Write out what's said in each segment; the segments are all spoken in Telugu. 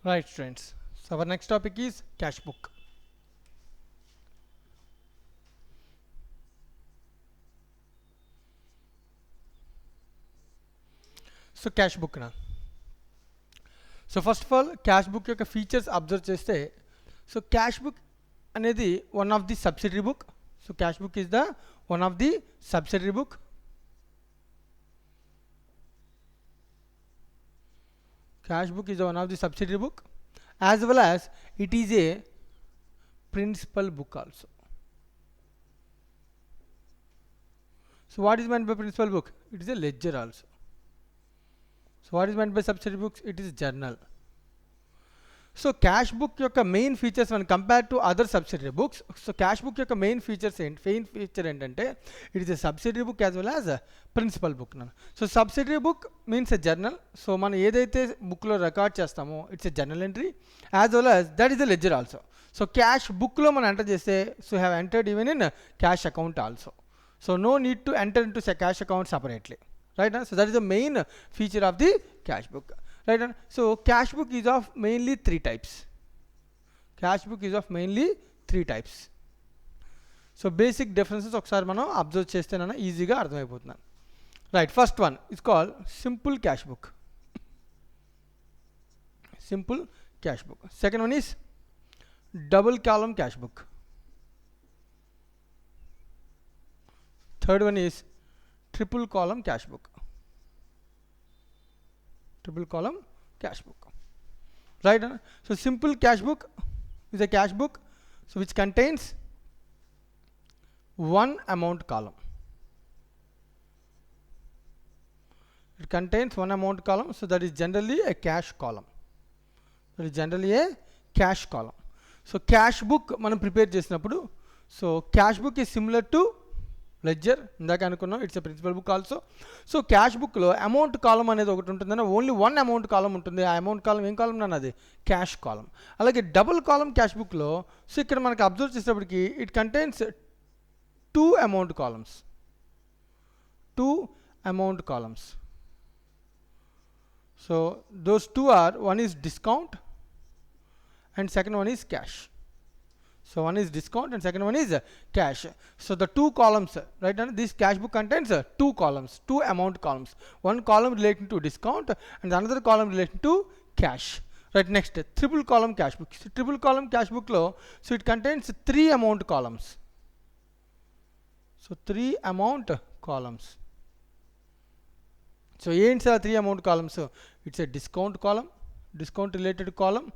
Right, friends. So our next topic is cash book. So cash book na. So first of all, cash book యొక్క features observe చేస్తే so cash book అనేది one of the subsidiary book. So cash book is the one of the subsidiary book. Cash book is one of the subsidiary book as well as it is a principal book also. So what is meant by principal book? It is a ledger also. So what is meant by subsidiary books? It is journal. So cash book యొక్క main features when compare to other subsidiary books so cash book యొక్క మెయిన్ ఫీచర్ ఏంటంటే it is a subsidiary book as well as principal book so subsidiary book means a journal so మనం ఏదైతే బుక్లో రికార్డ్ చేస్తామో it's a journal entry as well as that is a ledger also so cash బుక్లో మనం ఎంటర్ చేస్తే so have entered even in cash account also so no need to enter in to cash account separately right so that is the main feature of the cash book right so cash book is of mainly three types so basic differences ఒకసారి మనం అబ్జర్వ్ చేస్తేనన్నా ఈజీగా అర్థమైపోతున్నాను right first one is called simple cash book second one is double column cash book third one is triple column cash book right so simple cash book is a cash book so which contains one amount column so that is generally a cash column so cash book మనం ప్రిపేర్ చేసినప్పుడు so cash book is similar to ledger ఇందాక అనుకున్నాం it's a principal book also so cash బుక్లో అమౌంట్ కాలం అనేది ఒకటి ఉంటుందని ఓన్లీ వన్ అమౌంట్ కాలం ఉంటుంది ఆ అమౌంట్ కాలం ఏం కాలం అన్నది క్యాష్ కాలం అలాగే డబుల్ కాలం క్యాష్ బుక్లో సో ఇక్కడ మనకు అబ్జర్వ్ చేసేటప్పటికి it contains two amount columns so those two are one is discount and second one is cash so one is discount and second one is cash so the two columns right and this cash book contains two amount columns one column relating to discount and another column relating to cash right next triple column cash book so triple column cash book lo so it contains three amount columns so ఏంటి sir three amount columns it's a discount related column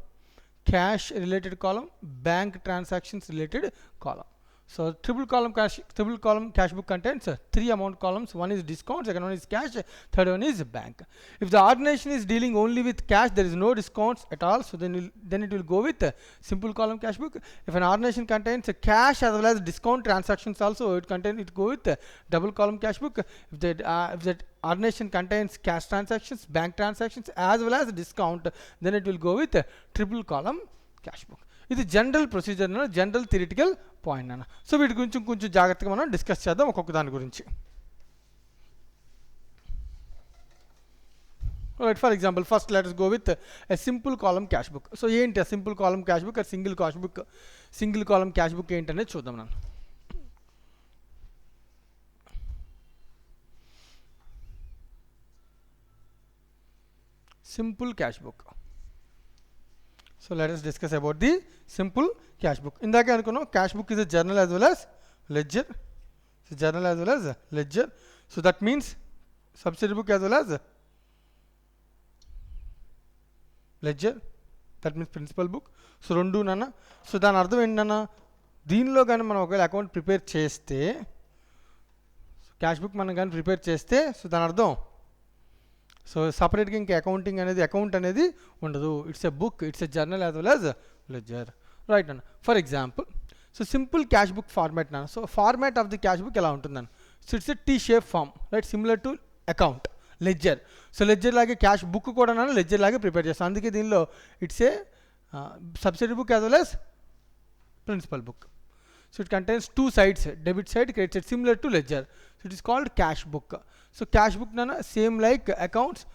cash related column bank transactions related column so triple column cash book contains three amount columns one is discount second one is cash third one is bank if the organization is dealing only with cash there is no discounts at all so then it will go with simple column cash book if an organization contains cash as well as discount transactions also it go with double column cash book if that organization contains cash transactions bank transactions as well as discount then it will go with triple column cash book ఇది general procedure general theoretical point అన్న సో వీటి గురించి కొంచెం జాగ్రత్తగా మనం డిస్కస్ చేద్దాం ఒక్కొక్క దాని గురించి right for example first let us go with a simple column cash book so ఏంటి ఆ simple column cash book single column cash book ఏంటనేది చూద్దాం మనం simple cash book so let us discuss about the simple cash book indake anukunnam cash book is a journal as well as ledger so that means subsidiary book as well as ledger that means principal book so rendu nana so dani ardham endana deenlo gaani మనం ఒకవేళ అకౌంట్ ప్రిపేర్ చేస్తే క్యాష్ బుక్ మనం గాని ప్రిపేర్ చేస్తే సో దాని అర్థం సో సపరేట్గా ఇంకా అకౌంట్ అనేది ఉండదు it's a book it's a journal as well as ledger right అన్న for example so simple cash book format నా so format of the cash book ఎలా ఉంటుందని so it's a T shape form right similar to account ledger so ledger లాగే క్యాష్ బుక్ కూడా లెడ్జర్ లాగే ప్రిపేర్ చేస్తాం అందుకే దీనిలో it's a subsidiary book as well as principal book so it contains two sides debit side credit side similar to ledger so it is called cash book so cash book nana same like accounts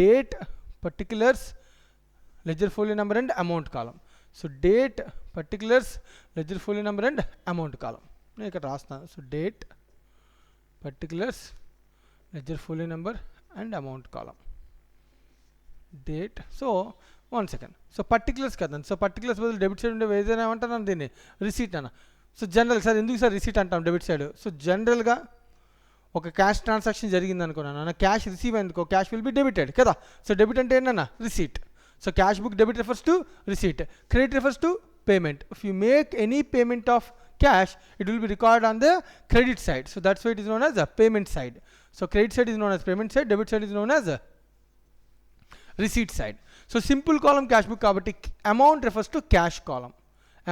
date particulars ledger folio number and amount column. So date, particulars, ledger folio number and amount column. నేను ఇక్కడ రాస్తాను. So date, particulars, ledger folio number and amount column. Date. So 1 second. So particulars కదండి. సో పర్టికులర్స్ బదులు డెబిట్ సైడ్ ఉండే ఏదైనా ఏమంటాను దీన్ని రిసీట్ అన్న. సో జనరల్ సార్ ఎందుకు సార్ రిసీట్ అంటాం డెబిట్ సైడ్? సో జనరల్గా ఒక క్యాష్ ట్రాన్సాక్షన్ జరిగింది అనుకున్నాను అన్న, క్యాష్ రిసీవ్ అయిందికో క్యాష్ విల్ బి డెబిటెడ్ కదా. సో డెబిట్ అంటే ఏంటన్నా receipt. So cash book debit refers to receipt, credit refers to payment. If you make any payment of cash, it will be recorded on the credit side. So that's why it is known as a payment side. So credit side is known as payment side, debit side is known as a receipt side. So simple column cash book kabatti amount refers to cash column.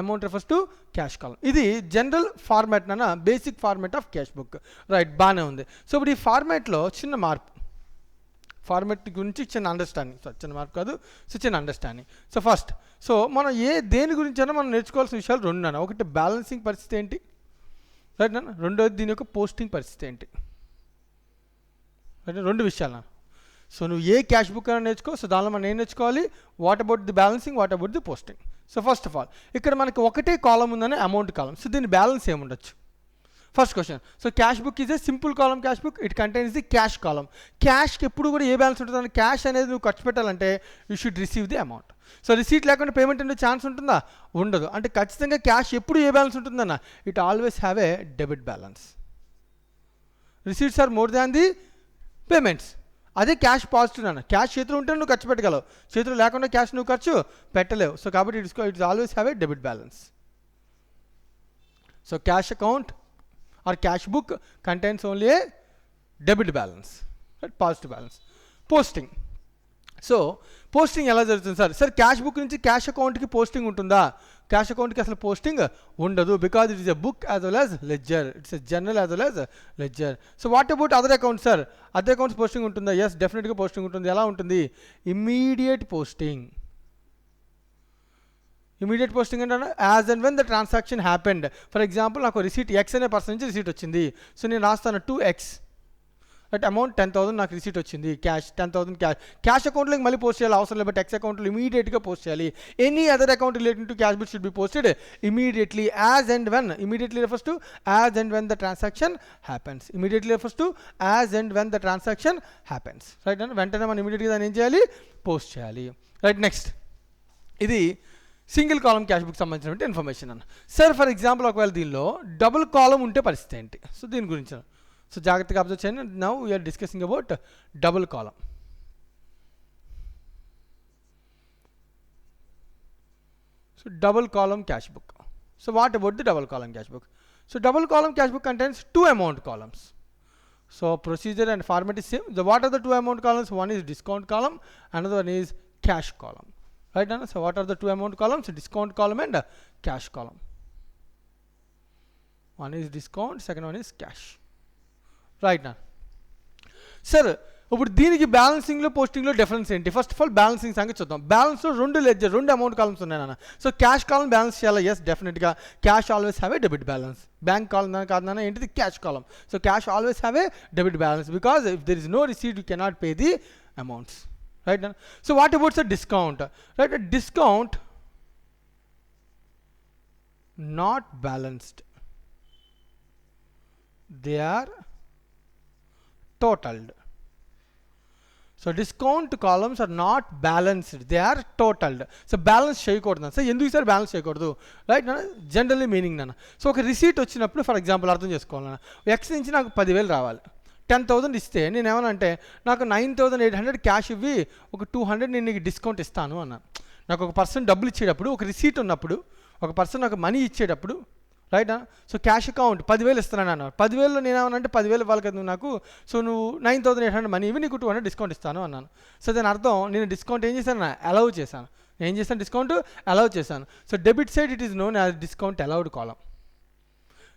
Amount refers to cash column. ఇది జనరల్ ఫార్మాట్ నాన్న, basic format of cash book. Right, బాగానే ఉంది. సో ఇప్పుడు ఈ ఫార్మాట్లో చిన్న మార్పు, ఫార్మాట్ గురించి చిన్న అండర్స్టాండింగ్. సో చిన్న మార్పు కాదు, సో చిన్న అండర్స్టాండింగ్. సో ఫస్ట్, సో మనం దేని గురించి అయినా మనం నేర్చుకోవాల్సిన విషయాలు రెండు నాన్న. ఒకటి బ్యాలెన్సింగ్ పరిస్థితి ఏంటి, రైట్ నాన్న. రెండోది దీని యొక్క పోస్టింగ్ పరిస్థితి ఏంటి. రైట్, రెండు విషయాలు నాన్న. సో నువ్వు ఏ క్యాష్ బుక్ అయినా నేర్చుకో. సో దానిలో మనం ఏం నేర్చుకోవాలి, what about the balancing, what about the posting. So first of all ఇక్కడ మనకి ఒకటే కాలం ఉందని అమౌంట్ కాలం. సో దీని బ్యాలెన్స్ ఏముండొచ్చు? First question. So cash book is a simple column cash book, it contains the cash column. క్యాష్కి ఎప్పుడు కూడా ఏ బ్యాలెన్స్ ఉంటుందని, క్యాష్ అనేది నువ్వు ఖర్చు పెట్టాలంటే you should receive the amount. So receipt లేకుండా పేమెంట్ ఉండే ఛాన్స్ ఉంటుందా? ఉండదు. అంటే ఖచ్చితంగా క్యాష్ ఎప్పుడు ఏ బ్యాలెన్స్ ఉంటుందన్న, it always have a debit balance. Receipts are more than the payments. అదే క్యాష్ పాజిటివ్ అన్న. క్యాష్ చేతులు ఉంటే నువ్వు ఖర్చు పెట్టగలవు, చేతులు లేకుండా క్యాష్ నువ్వు ఖర్చు పెట్టలేవు. సో కాబట్టి it's always have a debit balance. So cash account or cash book contains only a debit balance, right, positive balance. Posting. So posting ఎలా జరుగుతుంది సార్? సార్ క్యాష్ బుక్ నుంచి క్యాష్ అకౌంట్కి పోస్టింగ్ ఉంటుందా? క్యాష్ అకౌంట్కి అసలు పోస్టింగ్ ఉండదు, because it is a book as well as ledger. It's a journal as well as ledger. So what about other accounts sir? Other accounts posting ఉంటుందా? ఎస్, డెఫినెట్గా పోస్టింగ్ ఉంటుంది. ఎలా ఉంటుంది? Immediate posting. ఇమీడియట్ పోస్టింగ్ అంటే as and when the transaction happened. For example నాకు రిసీట్ ఎక్స్ అనే పర్సన్ నుంచి రిసీట్ వచ్చింది. సో నేను రాస్తాను 2x, బట్ అమౌంట్ 10,000 నాకు రిసీట్ వచ్చింది, క్యాష్ 10,000 క్యాష్ అకౌంట్లోకి మళ్ళీ పోస్ట్ చేయాలి అవసరం లేదు, బట్ ఎక్స్ అకౌంట్లో ఇమీడియట్గా పోస్ట్ చేయాలి. Any other account relating to cash book should be posted immediately as and when. Immediately refers to as and when the transaction happens. Immediately refers to as and when the transaction happens. Right అండి, వెంటనే మనం ఇమీడియట్గా దాన్ని ఏం చేయాలి, పోస్ట్ చేయాలి. రైట్, నెక్స్ట్ ఇది సింగిల్ కాలం క్యాష్ బుక్ సంబంధించినటువంటి ఇన్ఫర్మేషన్ అన్న. సార్ ఫర్ ఎగ్జాంపుల్ ఒకవేళ దీనిలో డబుల్ కాలం ఉంటే పరిస్థితి ఏంటి? సో దీని గురించి సో జాగ్రత్తగా అబ్జర్వ్ చేయండి. Now we are discussing about double column. So double column cash book. So what about the double column cash book? So double column cash book contains 2 amount columns. So procedure and format is same. What are the 2 amount columns? One is discount column, another one is cash column. Right now, so what are the 2 amount columns? Discount column and cash column. One is discount, second one is cash. Right now, sir, ఇప్పుడు దీనికి బ్యాలెన్సింగ్లో పోస్టింగ్లో డిఫరెన్స్ ఏంటి? ఫస్ట్ ఆఫ్ ఆల్ బ్యాలెన్సింగ్ సంగతి చూద్దాం. బ్యాలెన్స్లో రెండు అమౌంట్ కాలమ్స్ ఉన్నాయి నాన్న. సో క్యాష్ కాలం బ్యాలెన్స్ చేయాలా? ఎస్, డెఫినెట్గా cash always have a debit balance. Bank column కాదు నాన్న, ఏంటిది? Cash column. So cash always have a debit balance because if there is no receipt you cannot pay the amounts. Right? So what about the discount? Right? A discount not balanced. They are totaled. So discount columns are not balanced. They are totaled. So balance చేయకూడదు. సో ఎందుకు సార్ బ్యాలెన్స్ చేయకూడదు? రైట్ నాన్న, జనరల్లీ మీనింగ్ నాన్న. సో ఒక రిసీట్ వచ్చినప్పుడు ఫర్ ఎగ్జాంపుల్ అర్థం చేసుకోవాలన్నా, ఎక్స్ నుంచి నాకు 10,000 రావాలి, 10,000 ఇస్తే నేను ఏమనంటే నాకు 9,800 క్యాష్ ఇవ్వి ఒక 200 నేను నీకు డిస్కౌంట్ ఇస్తాను అన్నాను. నాకు ఒక పర్సన్ డబ్బులు ఇచ్చేటప్పుడు, ఒక రిసీట్ ఉన్నప్పుడు, ఒక పర్సన్ నాకు మనీ ఇచ్చేటప్పుడు, రైట్. సో క్యాష్ అకౌంట్ 10,000 ఇస్తున్నాను అన్నాను. 10,000లో నేను ఏమనంటే 10,000 ఇవ్వాలి కదా నాకు, సో నువ్వు 9,800 మనీ ఇవి, నీకు 200 డిస్కౌంట్ ఇస్తాను అన్నాను. సో దాని అర్థం నేను డిస్కౌంట్ ఏం చేశాను? అలౌ చేశాను. ఏం చేశాను? డిస్కౌంట్ అలౌ చేశాను. So debit side it is known as discount allowed column.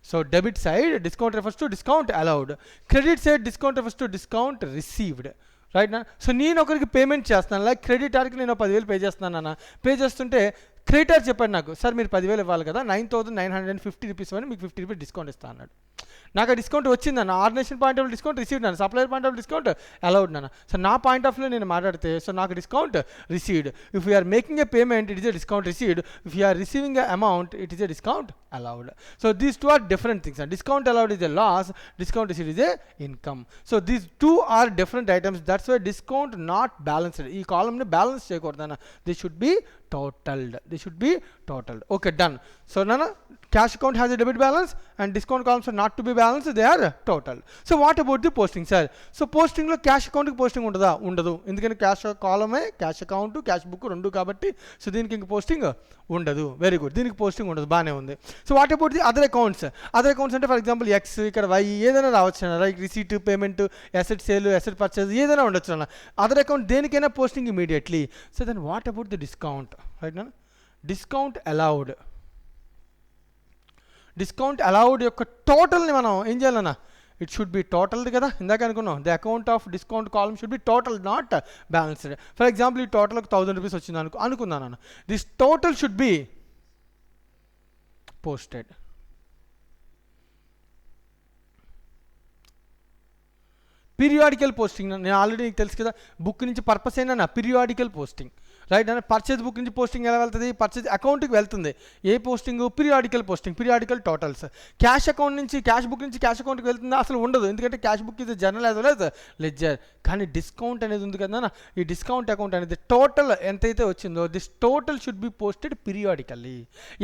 So debit side discount refers to discount allowed. Credit side discount refers to discount received. Right now, so నేను ఒకరికి పేమెంట్ చేస్తాను, లైక్ క్రెడిట్ కార్డ్కి నేను 10,000 పే చేస్తున్నాను అన్న. పే చేస్తుంటే క్రెడిటర్ చెప్పాడు నాకు, సార్ మీరు 10,000 ఇవ్వాలి కదా, 9,950 రూపీస్ అని మీకు 50 రూపీస్ డిస్కౌంట్ ఇస్తా అన్నాడు. నాకు ఆ డిస్కౌంట్ వచ్చిందన్న, organisation point of discount received అన్న, supplier point of discount allowed అన్న. సో నా పాయింట్ ఆఫ్ వ్యూ నేను మాట్లాడితే, సో నాకు discount received. If you're making a payment it is a discount received, if you're receiving a amount it is a discount allowed. So these two are different things. Discount allowed is a loss, discount received is a income. So these two are different items. That's why discount not balanced. Ee column ni balance cheyakodana, they should be totaled. They should be totaled. Okay, done. So nana cash account has a debit balance and discount columns are not to be balanced, they are totaled. So what about the posting, sir? So posting lo cash account ki posting undada, undadu, endukani cash column e cash account cash book rendu kabatti, so deeniki inga posting undadu. Very good, deeniki posting undadu, baane undi. So what about the other accounts? Other accounts ante for example x ikkada y edaina raavachana, right? Receipt, payment, asset sale, asset purchase edaina undachana. Other account denikaina posting immediately. So then what about the discount, right? Na discount allowed, discount allowed యొక్క టోటల్ని మనం ఏం చేయాలన్నా, ఇట్ షుడ్ బి టోటల్డ్ కదా, ఇందాక అనుకున్నాం the account of discount column should be total not balanced. For example ఈ టోటల్ 1,000 రూపీస్ వచ్చింది అనుకున్నాను, this total should be posted. Periodical posting, నేను ఆల్రెడీ నీకు తెలుసు కదా, బుక్ నుంచి పర్పస్ అయినా పీరియాడికల్ పోస్టింగ్, రైట్? అంటే పర్చేజ్ బుక్ నుంచి పోస్టింగ్ ఎలా వెళ్తుంది, పర్చేజ్ అకౌంట్కి వెళ్తుంది. ఏ posting? Periodical posting, periodical totals. Cash account నుంచి క్యాష్ బుక్ నుంచి క్యాష్ అకౌంట్కి వెళ్తుందా? అసలు ఉండదు, ఎందుకంటే క్యాష్ బుక్ ఇది journal as well as ledger. కానీ డిస్కౌంట్ అనేది ఉంది కదా, ఈ డిస్కౌంట్ అకౌంట్ అనేది టోటల్ ఎంతైతే వచ్చిందో this total should be posted periodically.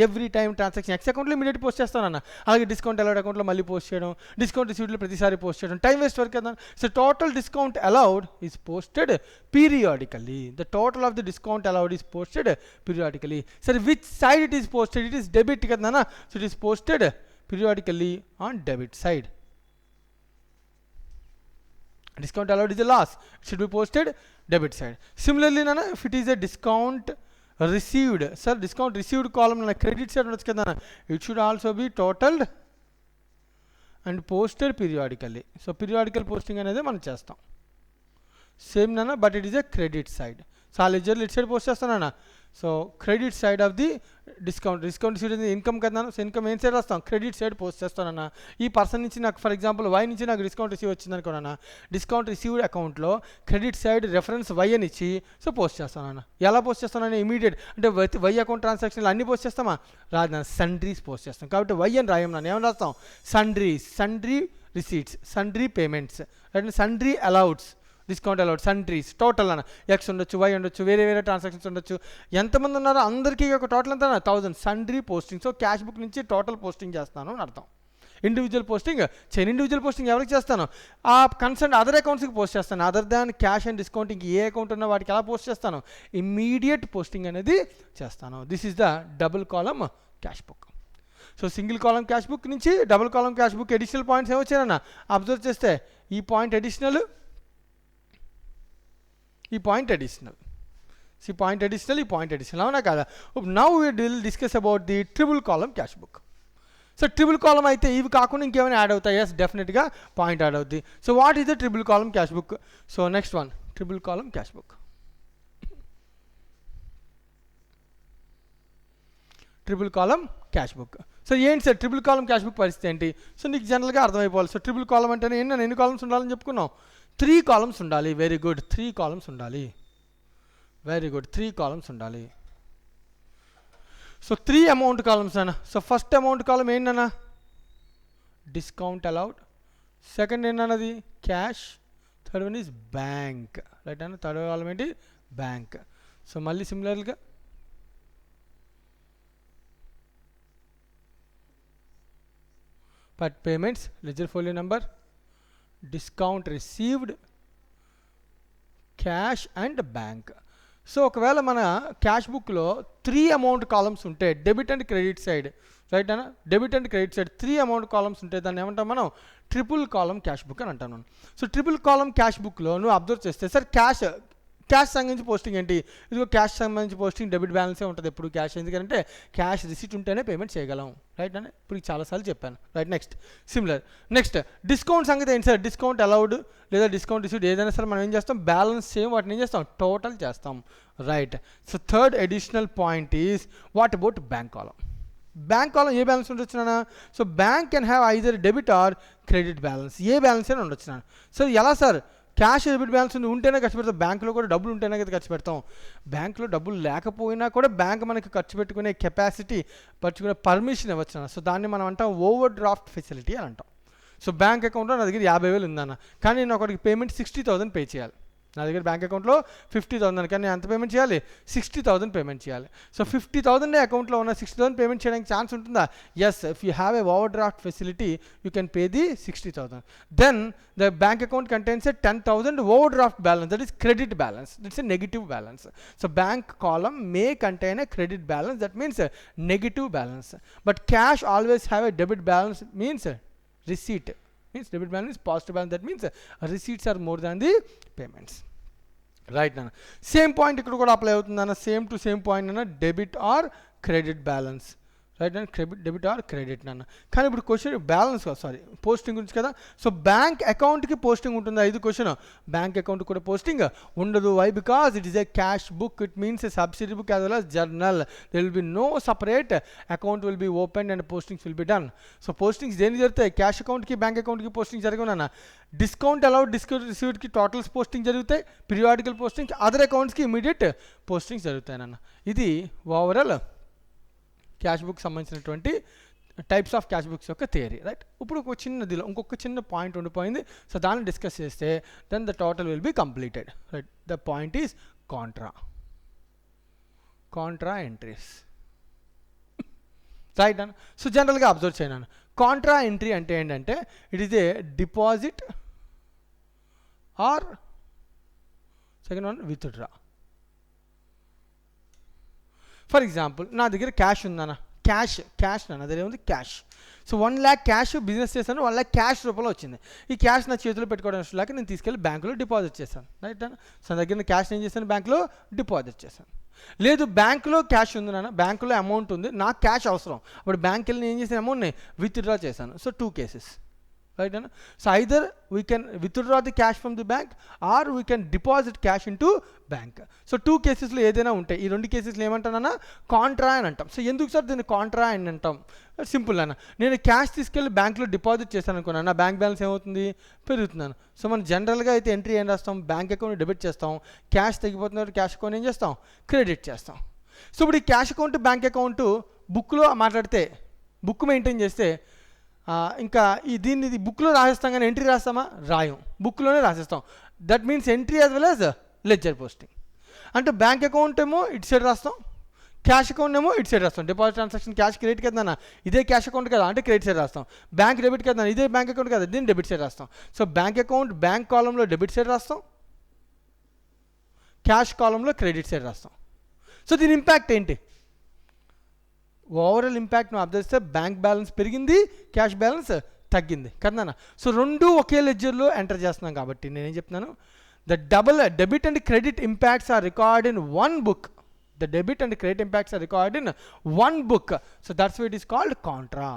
Every time transaction X అకౌంట్లో ఇమీడియట్ పోస్ట్ చేస్తానన్న, అలాగే డిస్కౌంట్ అలౌడ్ అకౌంట్లో మళ్ళీ పోస్ట్ చేయడం, డిస్కౌంట్ రిసీవ్డ్లో ప్రతిసారి పోస్ట్ చేయడం, టైం వేస్ట్ వర్క్ కదా. So total discount allowed is posted periodically. The total of the discount allowed is posted periodically. Sir, which side it is posted? It is debit kada na, so it is posted periodically on debit side. Discount allowed is a loss, it should be posted debit side. Similarly nana, if it is a discount received, sir, discount received column na credit side undachu kada na, it should also be totaled and posted periodically. So periodical posting anedi మనం చేస్తాం. సేమ్ నానా, but it is a credit side. So ఆ లెడ్జర్లో ఇటు సైడ్ పోస్ట్ చేస్తానన్నా, so credit side of the discount side income కదా, సో ఇన్కమ్ ఏం సైడ్ రాస్తాం, క్రెడిట్ సైడ్ పోస్ట్ చేస్తానన్నా. ఈ పర్సన్ నుంచి నాకు ఫర్ ఎగ్జాంపుల్ వై నుంచి నాకు డిస్కౌంట్ రిసీవ్ వచ్చింది అనుకోనన్నా, డిస్కౌంట్ రిసీవ్డ్ అకౌంట్లో క్రెడిట్ సైడ్ రెఫరెన్స్ వై అని ఇచ్చి సో పోస్ట్ చేస్తానన్నా. ఎలా పోస్ట్ చేస్తానన్నా, ఇమీడియట్ అంటే వై అకౌంట్ ట్రాన్సాక్షన్లు అన్నీ పోస్ట్ చేస్తామా? రాదు, సండ్రీస్ పోస్ట్ చేస్తాం. కాబట్టి వై అని రాయం, నన్ను ఏమని రాస్తాం, సండ్రీస్, సండ్రీ రిసీట్స్, సండ్రీ పేమెంట్స్, అంటే సండ్రీ అలౌడ్స్, డిస్కౌంట్ అలౌడ్, సంట్రీస్, టోటల్ అన్న ఎక్స్ ఉండొచ్చు, వై ఉండొచ్చు, వేరే వేరే ట్రాన్సాక్షన్స్ ఉండొచ్చు, ఎంతమంది ఉన్నారో అందరికీ ఒక టోటల్ ఎంత 1000 sundry posting. So cash book నుంచి టోటల్ పోస్టింగ్ చేస్తాను అని అర్థం. ఇండివిజువల్ పోస్టింగ్ చేయను. ఇండివిజువల్ పోస్టింగ్ ఎవరికి చేస్తాను, ఆ కన్సర్న్ అదర్ అకౌంట్స్కి పోస్ట్ చేస్తాను. Other than cash and discount ఇంక ఏ అకౌంట్ ఉన్నా వాటికి ఎలా పోస్ట్ చేస్తాను, ఇమ్మీడియట్ పోస్టింగ్ అనేది చేస్తాను. This is the double column cash book. So single column cash book నుంచి double column cash book additional points ఏమొచ్చారన్న అబ్జర్వ్ చేస్తే, ఈ పాయింట్ అడిషనల్, ఈ పాయింట్ అడిషనల్, ఈ పాయింట్ అడిషనల్, ఈ పాయింట్ అడిషనల్, అవునా కదా? Now we will discuss about the triple column cash book. So triple column అయితే ఇవి కాకుండా ఇంకేమైనా యాడ్ అవుతాయి? ఎస్, డెఫినెట్గా పాయింట్ యాడ్ అవుద్ది. So what is the triple column cash book? So next one, triple column cash book. Triple column cash book. So ఏంటి sir triple column cash book పరిస్థితి ఏంటి? సో నీకు జనరల్గా అర్థమైపోవాలి. సో ట్రిపుల్ కాలమ్ అంటే ఏంటి, ఎన్ని కాలమ్స్ ఉండాలని చెప్పుకున్నాం, 3 కాలమ్స్ ఉండాలి. వెరీ గుడ్, 3 కాలమ్స్ ఉండాలి. వెరీ గుడ్, 3 కాలమ్స్ ఉండాలి. సో 3 అమౌంట్ కాలమ్స్ అన్న. సో ఫస్ట్ అమౌంట్ కాలం ఏంటన్నా, డిస్కౌంట్ అలౌడ్. సెకండ్ ఏంటన్నది cash. Third one is bank, right అన్న. థర్డ్ కాలం ఏంటి, బ్యాంక్. సో మళ్ళీ సిమిలర్గా but payments, ledger folio number, discount received, cash and bank. So ఒకవేళ మన క్యాష్ బుక్లో 3 అమౌంట్ కాలమ్స్ ఉంటే, debit and credit side, right అన్న, debit and credit side 3 amount columns ఉంటే దాన్ని ఏమంటాం మనం, ట్రిపుల్ కాలమ్ క్యాష్ బుక్ అని అంటాను. సో ట్రిపుల్ కాలమ్ క్యాష్ బుక్లో నువ్వు అబ్జర్వ్ చేస్తే, సార్ క్యాష్ క్యాష్ సంబంధించి పోస్టింగ్ ఏంటి? ఇదిగో క్యాష్ సంబంధించి పోస్టింగ్ డెబిట్ బ్యాలెన్సే ఉంటుంది ఎప్పుడు క్యాష్, ఎందుకంటే క్యాష్ రిసీట్ ఉంటేనే పేమెంట్ చేయగలం. రైట్ అని ఇప్పుడు చాలాసార్లు చెప్పాను. Right, next similar. Next discount సంగతి ఏంటి సార్? డిస్కౌంట్ అలౌడ్ లేదా డిస్కౌంట్ రిసీట్ ఏదైనా సరే మనం ఏం చేస్తాం? బ్యాలెన్స్ చేయం, వాటిని ఏం చేస్తాం? టోటల్ చేస్తాం. Right. So third additional point is what about bank column. Bank column ఏ బ్యాలెన్స్ ఉండొచ్చునా? So bank can have either debit or credit balance. ఏ బ్యాలెన్స్ అయినా ఉండొచ్చునా? సో ఎలా సార్? క్యాష్ డెబిట్ బ్యాలెన్స్ ఉంటేనే ఖర్చు పెడతాం. బ్యాంకులో కూడా డబ్బులు ఉంటేనే కదా ఖర్చు పెడతాం. బ్యాంకులో డబ్బులు లేకపోయినా కూడా బ్యాంక్ మనకి ఖర్చు పెట్టుకునే కెపాసిటీ, పెట్టుకునే పర్మిషన్ ఇవ్వచ్చు. సో దాన్ని మనం అంటాం ఓవర్ డ్రాఫ్ట్ ఫెసిలిటీ అని అంటాం. సో బ్యాంక్ అకౌంట్లో నా దగ్గర 50,000 ఉందన్న, కానీ నేను ఒకరికి పేమెంట్ 60,000 పే చేయాలి. నా దగ్గర బ్యాంక్ అకౌంట్లో 50,000 కానీ నేను ఎంత పేమెంట్ చేయాలి? 60,000 పేమెంట్ చేయాలి. సో 50,000 అకౌంట్లో ఉన్న 60,000 పేమెంట్ చేయడానికి ఛాన్స్ ఉంటుందా? Yes, if you have a overdraft facility you can pay the 60,000. Then the bank account contains a 10,000 overdraft balance, that is credit balance. It's a negative balance. So bank column may contain a credit balance, that means negative balance. But cash always have a debit balance, means receipt. Means debit balance is positive balance, that means receipts are more than the payments. Right nana, same point ikkada kuda apply avutundana, same to same point nana, debit or credit balance. Right and debit or credit నన్న. కానీ ఇప్పుడు క్వశ్చన్ బ్యాలెన్స్, సారీ పోస్టింగ్ గురించి కదా. సో బ్యాంక్ అకౌంట్కి పోస్టింగ్ ఉంటుందా? ఇది క్వశ్చన్. బ్యాంక్ అకౌంట్ కూడా పోస్టింగ్ ఉండదు. Why? Because it is a cash book, it means a subsidy book as well as journal. There will be no separate account will be open and postings will be done. So postings దేనికి జరుగుతాయి? క్యాష్ అకౌంట్కి బ్యాంక్ అకౌంట్కి పోస్టింగ్ జరగవునా? డిస్కౌంట్ అలౌడ్, డిస్కౌంట్ రిసీవ్డ్కి టోటల్స్ పోస్టింగ్ జరుగుతాయి, పీరియాడికల్ పోస్టింగ్స్, అదర్ అకౌంట్స్కి ఇమీడియట్ పోస్టింగ్స్ జరుగుతాయి నాన్న. ఇది ఓవరాల్ క్యాష్ బుక్ సంబంధించినటువంటి టైప్స్ ఆఫ్ క్యాష్ బుక్స్ యొక్క థియరీ. రైట్. ఇప్పుడు ఇంకొక చిన్న పాయింట్ ఉండిపోయింది. సో దాన్ని డిస్కస్ చేస్తే then the total will be completed. Right. The point is contra entries. Right అన్న. సో జనరల్గా అబ్జర్వ్ చేయను, కాంట్రా ఎంట్రీ అంటే ఏంటంటే it is a deposit or second one withdraw. For example నా దగ్గర క్యాష్ ఉందన్న, క్యాష్ నా దగ్గర ఏముంది? Cash. So 1 lakh cash business చేశాను, 1 lakh క్యాష్ రూపంలో వచ్చింది. ఈ క్యాష్ నా చేతిలో పెట్టుకోవడం ఇష్టం లేక నేను తీసుకెళ్ళి బ్యాంకులో డిపాజిట్ చేశాను. రైట్ అన్న. సో నా దగ్గర క్యాష్ ఏం చేశాను? బ్యాంకులో డిపాజిట్ చేశాను. లేదు బ్యాంకులో క్యాష్ ఉంది నాన్న, బ్యాంకులో అమౌంట్ ఉంది, నాకు క్యాష్ అవసరం, అప్పుడు బ్యాంక్ వెళ్ళి నేను ఏం చేసిన అమౌంట్ని విత్డ్రా చేశాను. So 2 cases. Right? So either we can withdraw the cash from the bank or we can deposit cash into bank. So 2 కేసెస్లో ఏదైనా ఉంటాయి. ఈ 2 కేసెస్లో ఏమంటానన్నా? కాంట్రా అని అంటాం. సో ఎందుకు సార్ దీన్ని కాంట్రా అని అంటాం? సింపుల్ అన్న, నేను క్యాష్ తీసుకెళ్ళి బ్యాంక్లో డిపాజిట్ చేశాను అనుకున్నాను, నా బ్యాంక్ బ్యాలెన్స్ ఏమవుతుంది? పెరుగుతున్నాను. సో మనం జనరల్గా అయితే ఎంట్రీ ఏం రాస్తాం? బ్యాంక్ అకౌంట్ డెబిట్ చేస్తాం. క్యాష్ తగ్గిపోతున్నప్పుడు క్యాష్ అకౌంట్ ఏం చేస్తాం? క్రెడిట్ చేస్తాం. సో ఇప్పుడు ఈ క్యాష్ అకౌంట్ బ్యాంక్ అకౌంట్ బుక్లో మాట్లాడితే, బుక్ మెయింటైన్ చేస్తే ఇంకా దీన్ని బుక్లో రాసేస్తాం, కానీ ఎంట్రీ రాస్తామా? రాయం, బుక్లోనే రాసేస్తాం. That means entry as well as ledger posting. అంటే బ్యాంక్ అకౌంట్ ఏమో ఇటు సైడ్ రాస్తాం, క్యాష్ అకౌంట్ ఏమో ఇటు సైడ్ రాస్తాం. డిపాజిట్ ట్రాన్సాక్షన్ క్యాష్ క్రెడిట్ కదా, ఇదే క్యాష్ అకౌంట్ కదా అంటే క్రెడిట్ సైడ్ రాస్తాం. బ్యాంక్ డెబిట్ కదా, ఇదే బ్యాంక్ అకౌంట్ కదా, దీన్ని డెబిట్ సైడ్ రాస్తాం. సో బ్యాంక్ అకౌంట్ బ్యాంక్ కాలంలో డెబిట్ సైడ్ రాస్తాం, క్యాష్ కాలంలో క్రెడిట్ సైడ్ రాస్తాం. సో దీని ఇంపాక్ట్ ఏంటి? ఓవరాల్ ఇంపాక్ట్ నువ్వు అబ్జర్వ్ చేస్తే బ్యాంక్ బ్యాలెన్స్ పెరిగింది, క్యాష్ బ్యాలెన్స్ తగ్గింది కదా. సో రెండు ఒకే లెడ్జర్లో ఎంటర్ చేస్తున్నాం కాబట్టి నేనేం చెప్తున్నాను? The debit and credit impacts are record in one book. The debit and credit impacts are recorded in one book. So that's why it is called contra.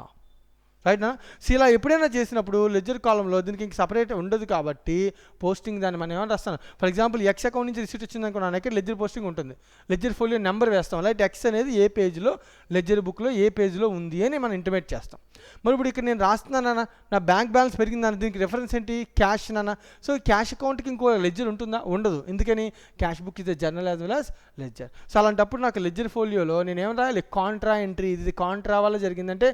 Right నా. సో ఇలా ఎప్పుడైనా చేసినప్పుడు లెడ్జర్ కాలంలో దీనికి ఇంక సపరేట్ ఉండదు కాబట్టి పోస్టింగ్ దాన్ని మనం ఏమైనా రాస్తాను. ఫర్ ఎగ్జాంపుల్ ఎక్స్ అకౌంట్ నుంచి రిసీట్ వచ్చింది అనుకున్నాను, ఇక్కడ లెడ్జర్ పోస్టింగ్ ఉంటుంది, లెడ్జర్ ఫోలియో నెంబర్ వేస్తాం. రైట్. ఎక్స్ అనేది ఏ పేజ్లో లెడ్జర్ బుక్లో ఏ పేజ్లో ఉంది అని మనం ఇంటిమేట్ చేస్తాం. మరి ఇప్పుడు ఇక్కడ నేను రాస్తున్నానన్న, నా బ్యాంక్ బ్యాలెన్స్ పెరిగిందన్న, దీనికి రిఫరెన్స్ ఏంటి? క్యాష్ నాన్న. సో క్యాష్ అకౌంట్కి ఇంకో లెడ్జర్ ఉంటుందా? ఉండదు. ఎందుకని? Cash book is the journal as well as ledger. So అలాంటప్పుడు నాకు లెడ్జర్ ఫోలియోలో నేను ఏమైనా రాయాలి? Contra entry. ఇది కాంట్రా వల్ల జరిగిందంటే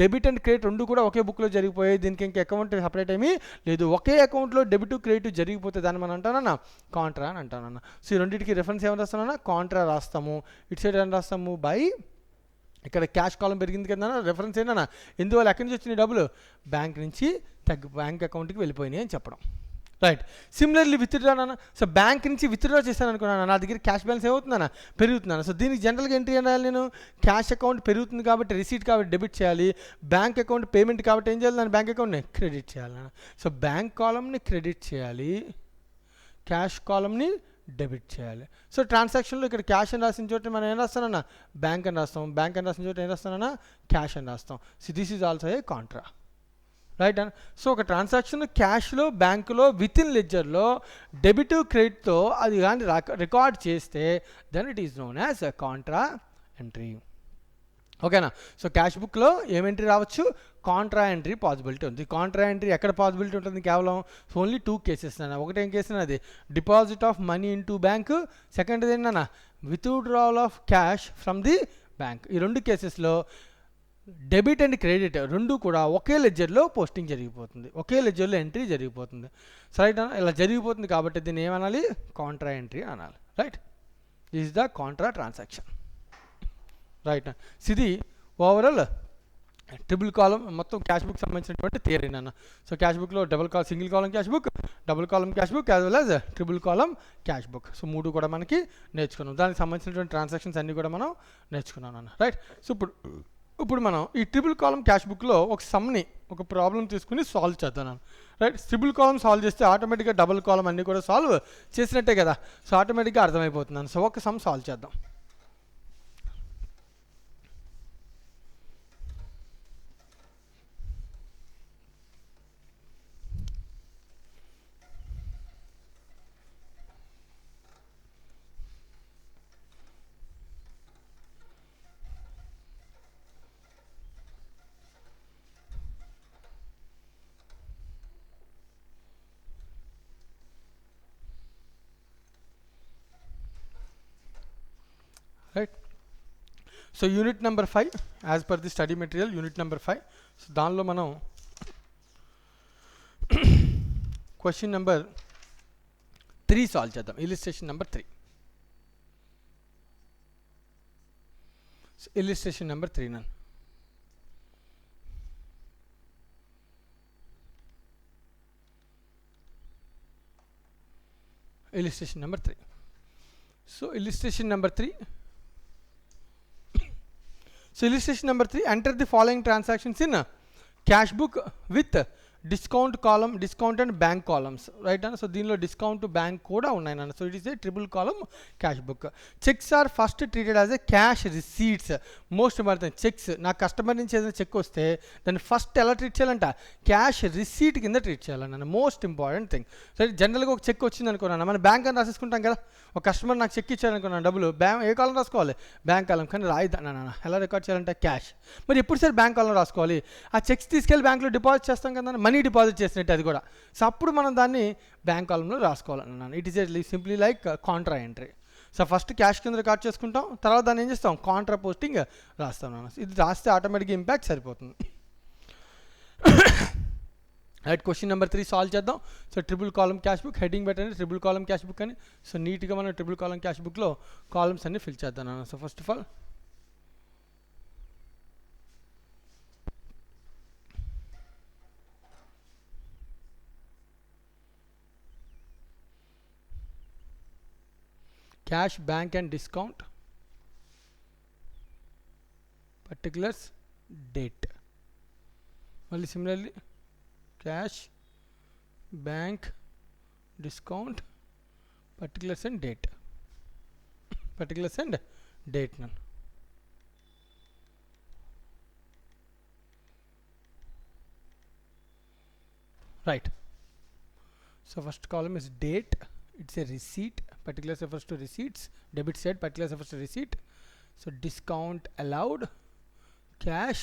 డెబిట్ అండ్ క్రెడిట్ రెండు కూడా ఒకే బుక్లో జరిగిపోయాయి, దీనికి ఇంక అకౌంట్ సపరేట్ ఏమీ లేదు. ఒకే అకౌంట్లో డెబిట్ క్రెడిట్ జరిగిపోతే దాన్ని మనం అంటానన్నా కాంట్రా అని అంటానన్నా. సో ఈ రెండింటికి రిఫరెన్స్ ఏమైనా రాస్తానన్నా? కాంట్రా రాస్తాము. ఇటు సైడ్ ఏమైనా రాస్తాము? బై. ఇక్కడ క్యాష్ కాలం పెరిగింది కదా, రెఫరెన్స్ ఏంటన్నా? ఎందువల్ల ఎక్కడి నుంచి వచ్చినాయి డబ్బులు? బ్యాంక్ నుంచి బ్యాంక్ అకౌంట్కి వెళ్ళిపోయినాయి అని చెప్పడం. రైట్. సిమిలర్లీ విత్డ్రా నాన్న. సో బ్యాంక్ నుంచి విత్డ్రా చేశాను అనుకున్నాను, నా దగ్గర క్యాష్ బ్యాలెన్స్ ఏమవుతుందన్నా? పెరుగుతున్నాను. సో దీనికి జనరల్గా ఎంట్రీ అని రాయాలి నేను? క్యాష్ అకౌంట్ పెరుగుతుంది కాబట్టి రిసీట్ కాబట్టి డెబిట్ చేయాలి, బ్యాంక్ అకౌంట్ పేమెంట్ కాబట్టి ఏం చేయాలి? దాన్ని బ్యాంక్ అకౌంట్ని క్రెడిట్ చేయాలి. సో బ్యాంక్ కాలంని క్రెడిట్ చేయాలి, క్యాష్ కాలంని డెబిట్ చేయాలి. సో ట్రాన్సాక్షన్లో ఇక్కడ క్యాష్ అని రాసిన చోట మనం ఏం రాస్తానన్నా బ్యాంక్ అని రాస్తాం, బ్యాంక్ అని రాసిన చోట ఏం రాస్తానన్నా క్యాష్ అని రాస్తాం. So this is also a contra, right అన్న. సో ఒక ట్రాన్సాక్షన్ క్యాష్లో బ్యాంకులో విత్ ఇన్ లెడ్జర్లో డెబిట్ క్రెడిట్తో అది కానీ రికార్డ్ చేస్తే then it is known as contra entry. ఓకేనా. సో క్యాష్ బుక్లో ఏం ఎంట్రీ రావచ్చు, కాంట్రా ఎంట్రీ పాసిబిలిటీ ఉంది. కాంట్రా ఎంట్రీ ఎక్కడ పాసిబిలిటీ ఉంటుంది, కేవలం ఓన్లీ 2 కేసెస్ అన్న. ఒకటి ఏం కేసు అది deposit of money into bank, second ఏంటన్నా withdrawal of cash from the bank. ఈ 2 కేసెస్లో డెబిట్ అండ్ క్రెడిట్ రెండు కూడా ఒకే లెడ్జర్లో పోస్టింగ్ జరిగిపోతుంది, ఒకే లెడ్జర్లో ఎంట్రీ జరిగిపోతుంది. రైట్ అన్న. ఇలా జరిగిపోతుంది కాబట్టి దీన్ని ఏమనాలి, కాంట్రా ఎంట్రీ అనాలి. Right, this is the Contra transaction. Right, ఇది ఓవరాల్ ట్రిపుల్ కాలం మొత్తం క్యాష్ బుక్ సంబంధించినటువంటి థియరీ నాన్న. సో క్యాష్ బుక్లో సింగిల్ కాలం cash book, double column cash book as well as triple కాలం క్యాష్ బుక్. సో 3 కూడా మనకి నేర్చుకున్నాం. దానికి సంబంధించినటువంటి ట్రాన్సాక్షన్స్ అన్నీ కూడా మనం నేర్చుకున్నాం నాన్న. రైట్. సో ఇప్పుడు మనం ఈ ట్రిపుల్ కాలం క్యాష్ బుక్లో ఒక ప్రాబ్లం తీసుకుని సాల్వ్ చేద్దాం. రైట్, ట్రిపుల్ కాలం సాల్వ్ చేస్తే ఆటోమేటిక్గా డబుల్ కాలం అన్నీ కూడా సాల్వ్ చేసినట్టే కదా. సో ఆటోమేటిక్గా అర్థమైపోతున్నాను. సో ఒక సమ్ సాల్వ్ చేద్దాం. Right. So unit number 5 as per the study material, unit number 5. So దానిలో మనం క్వశ్చన్ నెంబర్ 3 సాల్వ్ చేద్దాం. Illustration number 3. ఇలిస్ట్రేషన్ నెంబర్ 3 నన్ను illustration number 3. So illustration number 3. So illustration number 3, enter the following transactions in a cash book with discount column, discount and bank columns, right? So దీనిలో discount to bank కూడా ఉన్నాయి నాన్న. So it is a triple column cash book. Checks are first treated as a cash receipts. Most important, checks నా కస్టమర్ నుంచి ఏదైనా చెక్ వస్తే దాన్ని ఫస్ట్ ఎలా ట్రీట్ చేయాలంట, క్యాష్ రిసీట్ కింద ట్రీట్ చేయాలన్న. Most important thing. సరే, జనరల్గా ఒక చెక్ వచ్చింది అనుకున్నాను, మన బ్యాంక్ అని రాసేసుకుంటాం కదా. ఒక కస్టమర్ నాకు చెక్ ఇచ్చారనుకున్నాను, డబ్బులు ఏ కాలం రాసుకోవాలి, బ్యాంక్ కాలం. కానీ రాయిద్దాను ఎలా రికార్డ్ చేయాలంటే క్యాష్. మరి ఎప్పుడు సార్ బ్యాంక్ కాలం రాసుకోవాలి, ఆ చెక్స్ తీసుకెళ్ళి బ్యాంక్లో డిపాజిట్ చేస్తాం కదా, మనీ డిపాజిట్ చేసినట్టు అది కూడా. సో అప్పుడు మనం దాన్ని బ్యాంక్ కాలంలో రాసుకోవాలన్నాను. It is simply like contra entry. So first cash కింద రికార్డ్ చేసుకుంటాం, తర్వాత దాన్ని ఏం చేస్తాం, కాంట్రా పోస్టింగ్ రాస్తాం నాన్న. ఇది రాస్తే ఆటోమేటిక్గా ఇంపాక్ట్ సరిపోతుంది. రైట్, క్వశ్చన్ నెంబర్ 3 సాల్వ్ చేద్దాం. సో ట్రిపుల్ కాలం క్యాష్ బుక్, హెడ్డింగ్ పెట్టండి ట్రిపుల్ కాలం క్యాష్ బుక్ అని. సో నీట్గా మనం ట్రిపుల్ కాలం క్యాష్ బుక్లో కాలమ్స్ అన్ని ఫిల్ చేద్దాం నాన్న. So first of all cash, bank and discount, particulars, date. Well, similarly cash, bank, discount, particulars and date. Particulars and date none. Right. So first column is date. It's a receipt. Particulars refers to receipts. Debit side, particulars refers to receipt. So discount allowed, cash,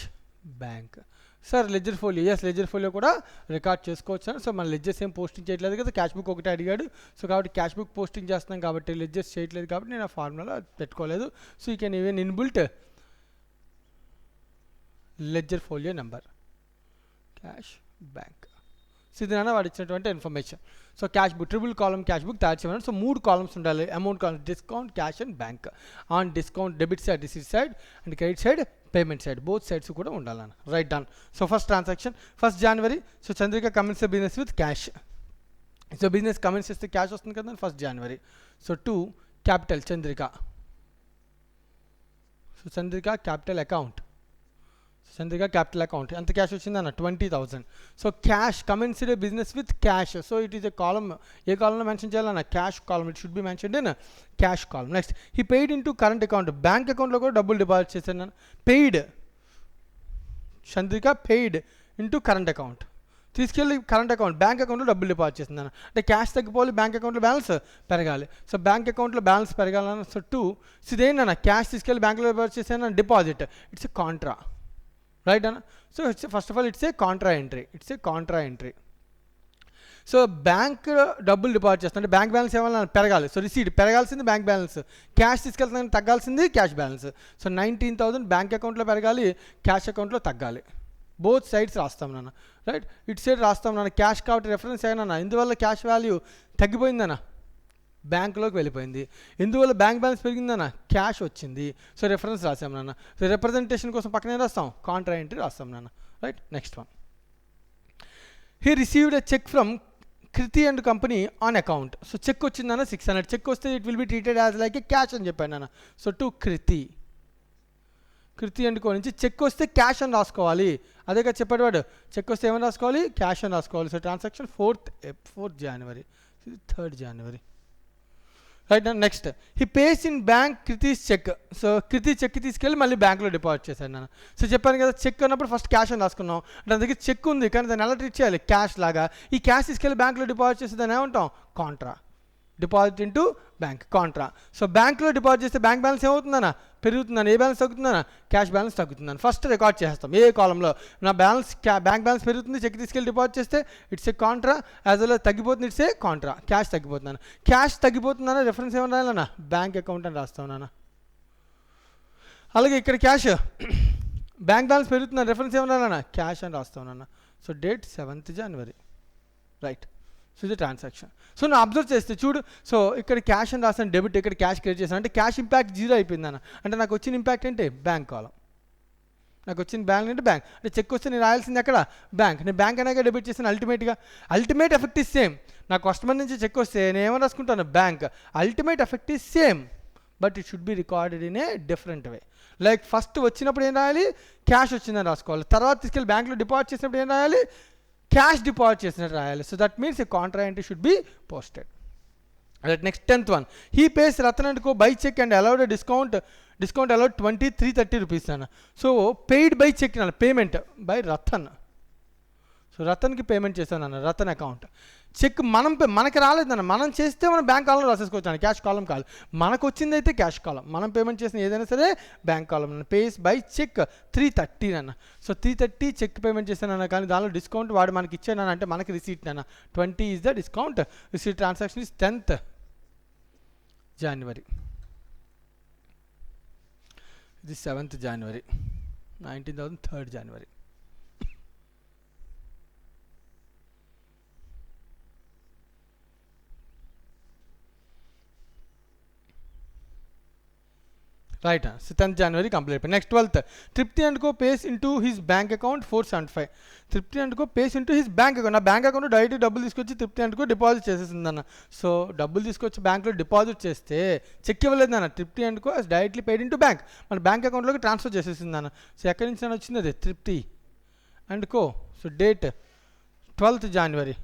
bank. Sir ledger folio, yes ledger folio కూడా రికార్డ్ చేసుకోవచ్చు. సో మన లెడ్జర్స్ ఏం పోస్టింగ్ చేయట్లేదు కదా, క్యాష్ బుక్ ఒకటే అడిగాడు. సో కాబట్టి క్యాష్ బుక్ పోస్టింగ్ చేస్తున్నాం కాబట్టి లెడ్జర్స్ చేయట్లేదు కాబట్టి నేను ఆ ఫార్ములా పెట్టుకోలేదు. So you can even inbuilt ledger folio number, cash, bank. So ఇది నాన్న వాడు ఇచ్చినటువంటి information. So cash book, triple కాలం క్యాష్ బుక్ తయారు చేయమని. సో 3 కాలమ్స్ ఉండాలి, amount column, discount, cash and bank. On discount debit side, receipt side, and credit side, payment side, both sides కూడా ఉండాలన్న. Right done. So first transaction 1st January. So Chandrika commence business with cash. So business commence చేస్తే క్యాష్ వస్తుంది కదా 1st January. So 2 capital Chandrika. So Chandrika capital account. Chandrika capital account ఎంత క్యాష్ వచ్చిందన్న 20,000. So cash commenced business with cash. So it is a column. ఏ కాలంలో మెన్షన్ చేయాలన్న cash column. It should be mentioned in cash column. Next he paid into current account. Bank అకౌంట్లో కూడా డబ్బులు డిపాజిట్ చేశాను. Paid Chandrika paid into current account. తీసుకెళ్ళి కరెంట్ అకౌంట్ బ్యాంక్ అకౌంట్లో డబ్బులు డిపాజిట్ చేస్తున్నాను. అంటే క్యాష్ తగ్గిపోవాలి, బ్యాంక్ అకౌంట్లో బ్యాలెన్స్ పెరగాలి. సో బ్యాంక్ అకౌంట్లో బ్యాలెన్స్ పెరగాలన్న. సో ఇదేంటన్నా క్యాష్ తీసుకెళ్ళి బ్యాంక్లో డిపాజిట్ చేశాను deposit. It's a contra, right అన్న. So it's first of all it's a contra entry. It's a contra entry. So bank డబ్బులు డిపాజిట్ చేస్తాను అంటే బ్యాంక్ బ్యాలెన్స్ ఏమైనా పెరగాలి. సో రిసీట్ పెరగాల్సింది బ్యాంక్ బ్యాలెన్స్, క్యాష్ తీసుకెళ్తాను తగ్గాల్సింది క్యాష్ బ్యాలెన్స్. సో 19,000 బ్యాంక్ అకౌంట్లో పెరగాలి, క్యాష్ అకౌంట్లో తగ్గాలి. బోత్ సైడ్స్ రాస్తాం నాన్న, రైట్. ఇటు సైడ్ రాస్తాం నాన్న క్యాష్ కాబట్టి రెఫరెన్స్ అయినా ఇందువల్ల క్యాష్ వాల్యూ తగ్గిపోయిందన్న, బ్యాంకులోకి వెళ్ళిపోయింది. ఎందువల్ల బ్యాంక్ బ్యాలెన్స్ పెరిగిందన్న, క్యాష్ వచ్చింది. సో రెఫరెన్స్ రాసాం నాన్న. సో రిప్రజెంటేషన్ కోసం పక్కనే రాస్తాం కాంట్రా ఎంట్రీ రాస్తాం నాన్న, right. Next one, he received a cheque from Kriti and company on account. So cheque వచ్చిందన్న 600. చెక్ వస్తే it will be treated as like a cash అని చెప్పాను నాన్న. So to Kriti and co నుంచి చెక్ వస్తే క్యాష్ అని రాసుకోవాలి. అదే కదా చెప్పేవాడు, చెక్ వస్తే ఏమని రాసుకోవాలి, క్యాష్ అని రాసుకోవాలి. So transaction 4th January, 3rd January, right. Next he pays in bank Kriti's cheque. So Kriti cheque తీసుకెళ్ళి మళ్ళీ బ్యాంక్లో డిపాజిట్ చేశాను నేను. సో చెప్పాను కదా చెక్ అన్నప్పుడు ఫస్ట్ క్యాష్ అని రాసుకున్నాం. అంటే దగ్గర చెక్ ఉంది కానీ దాన్ని ఎలా ట్రీట్ చేయాలి, క్యాష్ లాగా. ఈ క్యాష్ తీసుకెళ్ళి బ్యాంక్లో డిపాజిట్ చేస్తే దాన్ని ఏమంటాం, contra. Deposit into bank contra. So బ్యాంక్లో డిపాజిట్ చేస్తే బ్యాంక్ బ్యాలెన్స్ ఏమవుతుందన్న, పెరుగుతుందని. ఏ బ్యాలెన్స్ తగ్గుతుందన్న, క్యాష్ బ్యాలెన్స్ తగ్గుతుందని. ఫస్ట్ రికార్డ్ చేస్తాం ఏ కాలంలో నా బ్యాలెన్స్ బ్యాంక్ బ్యాలెన్స్ పెరుగుతుంది, చెక్ తీసుకెళ్ళి డిపాజిట్ చేస్తే it's a contra. As well తగ్గిపోతుంది, ఇట్స్ ఏ కాంట్రా. క్యాష్ తగ్గిపోతుందన్న. క్యాష్ తగ్గిపోతుందన్న రెఫరెన్స్ ఏమన్నా రాయాలన్నా, బ్యాంక్ అకౌంట్ అని రాస్తామన్నా. అలాగే ఇక్కడ క్యాష్ బ్యాంక్ బ్యాలెన్స్ పెరుగుతుందని రెఫరెన్స్ ఏమన్నా రాయాలన్నా, క్యాష్ అని రాస్తామన్నా. So date 7th January, right. So ఇది ట్రాన్సాక్షన్. సో నేను అబ్జర్వ్ చేస్తే చూడు, సో ఇక్కడ క్యాష్ అని రాసాను డెబిట్, ఇక్కడ క్యాష్ క్రియేట్ చేశాను అంటే క్యాష్ ఇంపాక్ట్ 0 అయిపోయిందన్న. అంటే నాకు వచ్చిన ఇంపాక్ట్ ఏంటి, బ్యాంక్ కాలం. నాకు వచ్చిన బ్యాంక్ అంటే బ్యాంక్. అంటే చెక్ వస్తే నేను రాయాల్సింది ఎక్కడ, బ్యాంక్. నేను బ్యాంక్ అనేక డెబిట్ చేశాను. Ultimate effect is same. నాకు కస్టమర్ నుంచి చెక్ వస్తే నేను ఏమని రాసుకుంటాను, bank. Ultimate effect is same but it should be recorded in a different way. Like first వచ్చినప్పుడు ఏం రాయాలి, క్యాష్ వచ్చిందని రాసుకోవాలి. తర్వాత తీసుకెళ్ళి బ్యాంక్లో డిపాజిట్ చేసినప్పుడు ఏం రాయాలి, క్యాష్ డిపాజిట్ చేసినట్టు రాయాలి. So that means a contra entry should be posted. Right. Next 10th one, he pays Ratan and co by cheque and allowed discount allowed 330 rupees అన్న. సో పెయిడ్ బై చెక్ అన్న, పేమెంట్ బై రతన్. సో రతన్కి పేమెంట్ చేశాను అన్న, రతన్ అకౌంట్. చెక్ మనకి రాలేదన్న, మనం చేస్తే మనం బ్యాంక్ కాలంలో రాసేసుకోవచ్చు అన్న, క్యాష్ కాలం కాదు. మనకు వచ్చింది అయితే క్యాష్ కాలం, మనం పేమెంట్ చేసిన ఏదైనా సరే బ్యాంక్ కాలం అన్న. పేస్ బై చెక్ 330 అన్న. సో 330 చెక్ పేమెంట్ చేశాను అన్న, కానీ దానిలో డిస్కౌంట్ వాడు మనకి ఇచ్చాను అంటే మనకి రిసీట్ అన్న. 20 is the discount. Receipt transaction is 10th January. ఇది 7th January, 19,000 3rd January. Right. So 10th January complete అయిపోయింది. Next 12th, Trupti and co pays into his bank account 475. Trupti and co pays into his bank account. నా బ్యాంక్ అకౌంట్ డైరెక్ట్ డబ్బులు తీసుకొచ్చి తృప్తి అండ్ కో డిపాజిట్ చేసేసిందన్న. సో డబ్బులు తీసుకొచ్చి బ్యాంక్లో డిపాజిట్ చేస్తే చెక్ ఇవ్వలేదన్న. Trupti and co directly paid into bank, మన బ్యాంక్ అకౌంట్లోకి ట్రాన్స్ఫర్ చేసేసిందన్న. సో ఎక్కడి నుంచి అని వచ్చింది అది, తృప్తి and co. So date 12th January.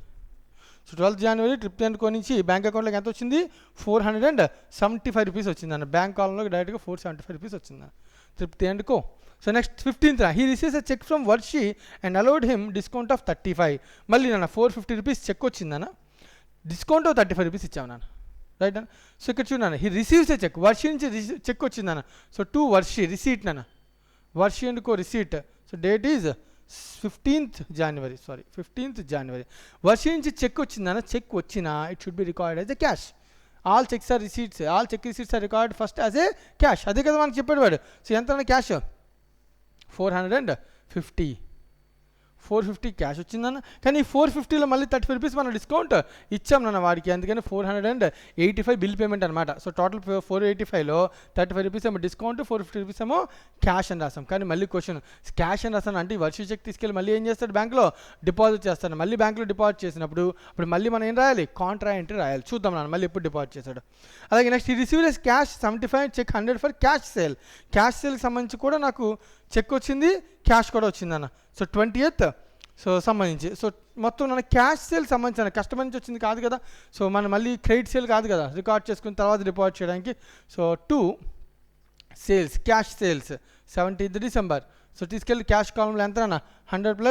So 12th January తృప్తి అండ్ కో నుంచి బ్యాంక్ అకౌంట్లోకి ఎంత వచ్చింది, 475 rupees వచ్చిందన్న. బ్యాంక్ కాలంలోకి డైరెక్ట్గా 475 rupees వచ్చిందన్న Trupti and co. So next 15th, he receives a cheque from Varshi and allowed him discount of 35. మళ్ళీ నాన్న 450 rupees చెక్ వచ్చిందన్న, డిస్కౌంట్ ఆఫ్ 35 rupees ఇచ్చాము నాన్న, రైట్ అన్న. సో ఇక్కడ చూడన్న, he receives a cheque, Varshi నుంచి చెక్ వచ్చిందన్న. సో టు వర్షి, రిసీట్ నాన్న, Varshi and co receipt. So date is 15th January. Varshi నుంచి చెక్ వచ్చిందన్న. చెక్ వచ్చినా it should be record as a cash. All cheque receipts are record first as a cash. అదే కదా మనకి చెప్పాడు వాడు. సో ఎంత క్యాష్, 450 క్యాష్ వచ్చిందన్న. కానీ ఈ 450లో మళ్ళీ 35 rupees మనం డిస్కౌంట్ ఇచ్చాం నాన్న వాడికి, అందుకని 485 బిల్ పేమెంట్ అనమాట. సో టోటల్ 485లో 35 rupees ఏమో డిస్కౌంట్, 450 rupees ఏమో క్యాష్ అని రాస్తాం. కానీ మళ్ళీ క్వశ్చన్, క్యాష్ అని రాస్తాను అంటే వర్ష చెక్ తీసుకెళ్ళి మళ్ళీ ఏం చేస్తాడు, బ్యాంక్లో డిపాజిట్ చేస్తాను. మళ్ళీ బ్యాంక్లో డిపాజిట్ చేసినప్పుడు ఇప్పుడు మళ్ళీ మనం ఏం రాయాలి, కాంట్రా ఎంట్రీ రాయాలి. చూద్దాం నాన్న మళ్ళీ ఎప్పుడు డిపాజిట్ చేశాడు. అలాగే నెక్స్ట్ ఈ received cash 75 cheque 100 for cash sale. Cash సేల్కి సంబంధించి కూడా నాకు చెక్ వచ్చింది, క్యాష్ కూడా వచ్చిందన్న. సో 20th సో సంబంధించి సో మొత్తం మన క్యాష్ సేల్ సంబంధించిన కస్టమర్ నుంచి వచ్చింది కాదు కదా. సో మనం మళ్ళీ క్రెడిట్ సేల్ కాదు కదా, రికార్డ్ చేసుకున్న తర్వాత డిపాజిట్ చేయడానికి. So 2 sales, cash sales 17th December. So తీసుకెళ్ళి క్యాష్ కాలంలో ఎంత అన్న 100 +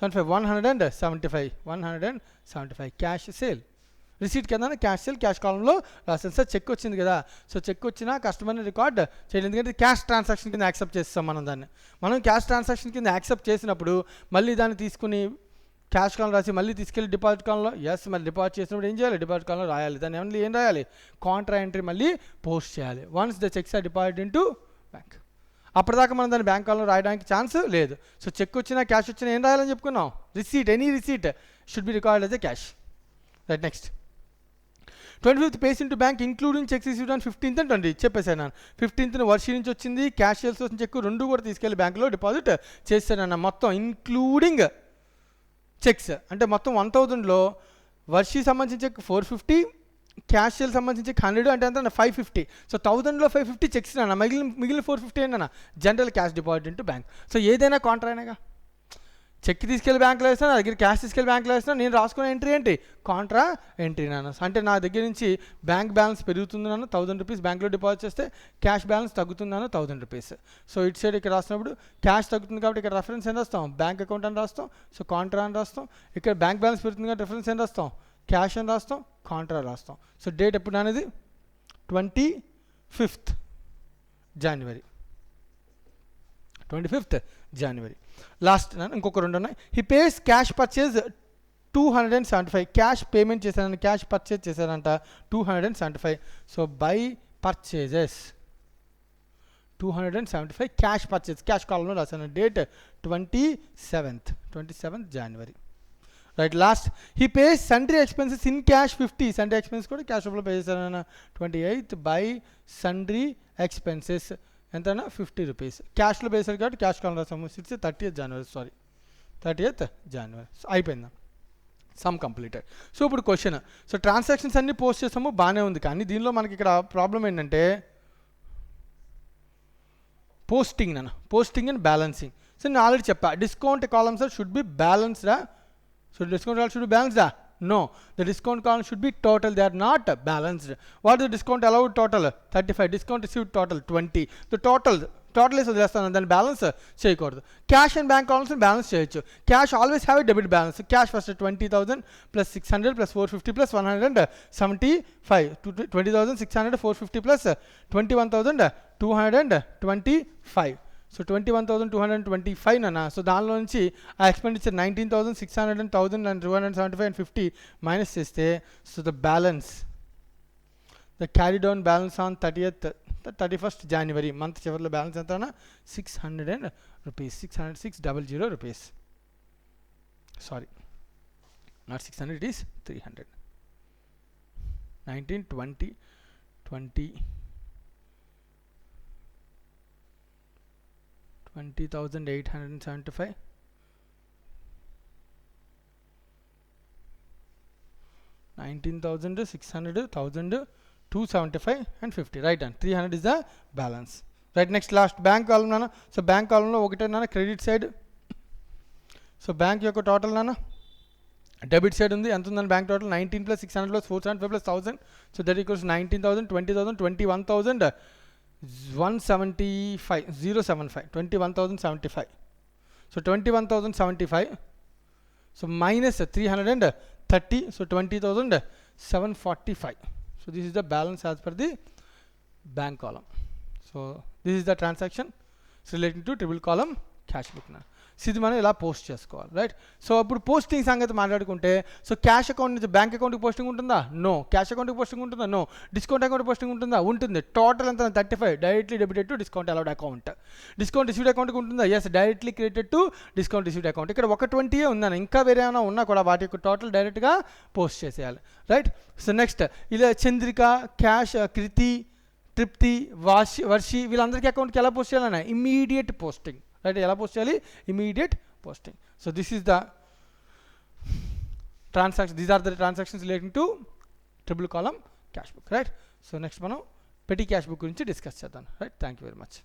75 175 క్యాష్ సేల్. రిసీట్ కింద క్యాష్ సేల్ క్యాష్ కాలంలో రాసాను సార్. చెక్ వచ్చింది కదా, సో చెక్ వచ్చినా కస్టమర్ని రికార్డ్ చేయలేదు, ఎందుకంటే క్యాష్ ట్రాన్సాక్షన్ కింద యాక్సెప్ట్ చేస్తాం మనం దాన్ని. మనం క్యాష్ ట్రాన్సాక్షన్ కింద యాక్సెప్ట్ చేసినప్పుడు మళ్ళీ దాన్ని తీసుకుని క్యాష్ కాలం రాసి మళ్ళీ తీసుకెళ్ళి డిపాజిట్ కాలంలో మళ్ళీ డిపాజిట్ చేసినప్పుడు ఏం చేయాలి, డిపాజిట్ కాలంలో రాయాలి. దాన్ని మళ్ళీ ఏం రాయాలి, కాంట్రా ఎంట్రీ మళ్ళీ పోస్ట్ చేయాలి. Once the cheques are deposit into bank. అప్పటిదాకా మనం దాన్ని బ్యాంక్ కాలంలో రాయడానికి ఛాన్స్ లేదు. సో చెక్ వచ్చినా క్యాష్ వచ్చినా ఏం రాయాలని చెప్పుకున్నాం, receipt, any receipt should be record as a cash. Right, next 25th pays into bank including checks received on 15th and 20th చెప్పేసాను నేను. 15th వర్షి నుంచి వచ్చింది, క్యాష్ సేల్స్ వచ్చిన చెక్ రెండు కూడా తీసుకెళ్ళి బ్యాంకులో డిపాజిట్ చేశానన్న. మొత్తం ఇంక్లూడింగ్ చెక్స్ అంటే మొత్తం 1000లో వర్షి సంబంధించిన చెక్ 450, క్యాష్ సేల్ సంబంధించి 100 అంటే ఎంత 550. సో 1000లో 550 చెక్స్ అన్న, మిగిలిన 450 ఏంటన్నా general cash deposit into bank. So ఏదైనా కాంట్రానేగా, చెక్ తీసుకెళ్ళి బ్యాంకులో వేస్తాను, నా దగ్గర క్యాష్ తీసుకెళ్ళి బ్యాంకులో వేస్తాను, నేను రాసుకునే ఎంట్రీ ఏంటి, కాంట్రా ఎంట్రీ నాన్న. అంటే నా దగ్గర నుంచి బ్యాంక్ బ్యాలెన్స్ పెరుగుతున్నాను 1000 రూపీస్ బ్యాంక్లో డిపాజిట్ చేస్తే, క్యాష్ బ్యాలెన్స్ తగ్గుతున్నాను 1000 రూపీస్. సో ఇటు సైడ్ ఇక్కడ రాసినప్పుడు క్యాష్ తగ్గుతుంది కాబట్టి ఇక్కడ రెఫరెన్స్ ఏం రాస్తాం, బ్యాంక్ అకౌంట్ అని రాస్తాం. సో కాంట్రా అని రాస్తాం. ఇక్కడ బ్యాంక్ బ్యాలెన్స్ పెరుగుతుంది కాబట్టి రెఫరెన్స్ ఏం రాస్తాం, క్యాష్ అని రాస్తాం, కాంట్రా రాస్తాం. సో డేట్ ఎప్పుడు అనేది 25th January. 25th January. Last ఇంకొక రెండు ఉన్నాయి. He pays cash purchase 275, cash payment చేశానంట, క్యాష్ పర్చేజ్ చేశానంట 275. So by purchases 275 cash purchase, cash కాలంలో రాశాను. Date 27th January. Right, last he pays sundry expenses in cash 50, sundry expenses కూడా క్యాష్ రూపంలో పే చేశాను. 28th బై సండ్రీ ఎక్స్పెన్సెస్ ఎంతనా 50 రూపీస్, క్యాష్లో వేసారు కాబట్టి క్యాష్ కాలం రాసాము. 30th January. సో అయిపోయిందా, సమ్ కంప్లీటెడ్. సో ఇప్పుడు క్వశ్చన్, సో ట్రాన్సాక్షన్స్ అన్నీ పోస్ట్ చేసాము బాగానే ఉంది, కానీ దీనిలో మనకి ఇక్కడ ప్రాబ్లం ఏంటంటే పోస్టింగ్ అండ్ బ్యాలెన్సింగ్. సో నేను ఆల్రెడీ చెప్పా, డిస్కౌంట్ కాలమ్స్ షుడ్ బి బ్యాలెన్స్డా. So discount column should be బ్యాలెన్స్డా? No, the discount column should be total, they are not balanced. What is the discount allowed total? 35, discount received total 20. The total is వదిలేస్తాను, దాన్ని బ్యాలెన్స్ చేయకూడదు. Cash and bank columns balance చేయొచ్చు. Cash always have a debit balance. Cash first 20,000 + 600 + 450 + 175, 20,600 450 + 21,225. సో 21,225 అన్న. సో దానిలో నుంచి ఆ expenditure 19,600 and 1,000 and 275 and 50 minus చేస్తే, so the balance, the carry down balance on 31st January month చివరిలో బ్యాలెన్స్ ఎంత అన్న 600 rupees, 600 rupees. Sorry, not 600, it is 300. 19, 20, 20,875, 19,600, 1,275 and 50. Right, and 300 is the balance. Right, next last bank column nana. So bank column lo okate nana credit side. So bank yokka total nana debit side undi ent undani bank total 19 + 600 + 475 + 1,000. So that equals 19,000, 20,000, 21,000, 175, 075, 21,075. So 21,075. So minus 330. So 20,745. So this is the balance as per the bank column. So this is the transaction relating to triple column cash book. So ఇది మనం ఇలా పోస్ట్ చేసుకోవాలి. రైట్, సో అప్పుడు పోస్టింగ్ సంగతి మాట్లాడుకుంటే, సో క్యాష్ అకౌంట్ నుంచి బ్యాంక్ అకౌంట్కి పోస్టింగ్ ఉంటుందా? నో. క్యాష్ అకౌంట్కి పోస్టింగ్ ఉంటుందా? నో. డిస్కౌంట్ అకౌంట్ పోస్టింగ్ ఉంటుందా? ఉంటుంది. టోటల్ ఎంత 35, directly debited to discount allowed account. Discount received అకౌంట్కి ఉంటుందా? Yes, directly credited to discount received account. ఇక్కడ 120 ఉందని, ఇంకా వేరే ఏమైనా ఉన్నా కూడా వాటి యొక్క టోటల్ డైరెక్ట్గా పోస్ట్ చేసేయాలి. రైట్, సో నెక్స్ట్ ఇలా చంద్రిక, క్యాష్, కృతి, తృప్తి, వర్షి వీళ్ళందరికీ అకౌంట్కి ఎలా పోస్ట్ చేయాలన్నా ఇమీడియట్ పోస్టింగ్. రైట్, ఎలా పోస్ట్ చేయాలి? Immediate posting. So this is the transaction, these are the transactions relating to triple column cash book. Right, so next మనం petty cash book గురించి డిస్కస్ చేద్దాం. Right, thank you very much.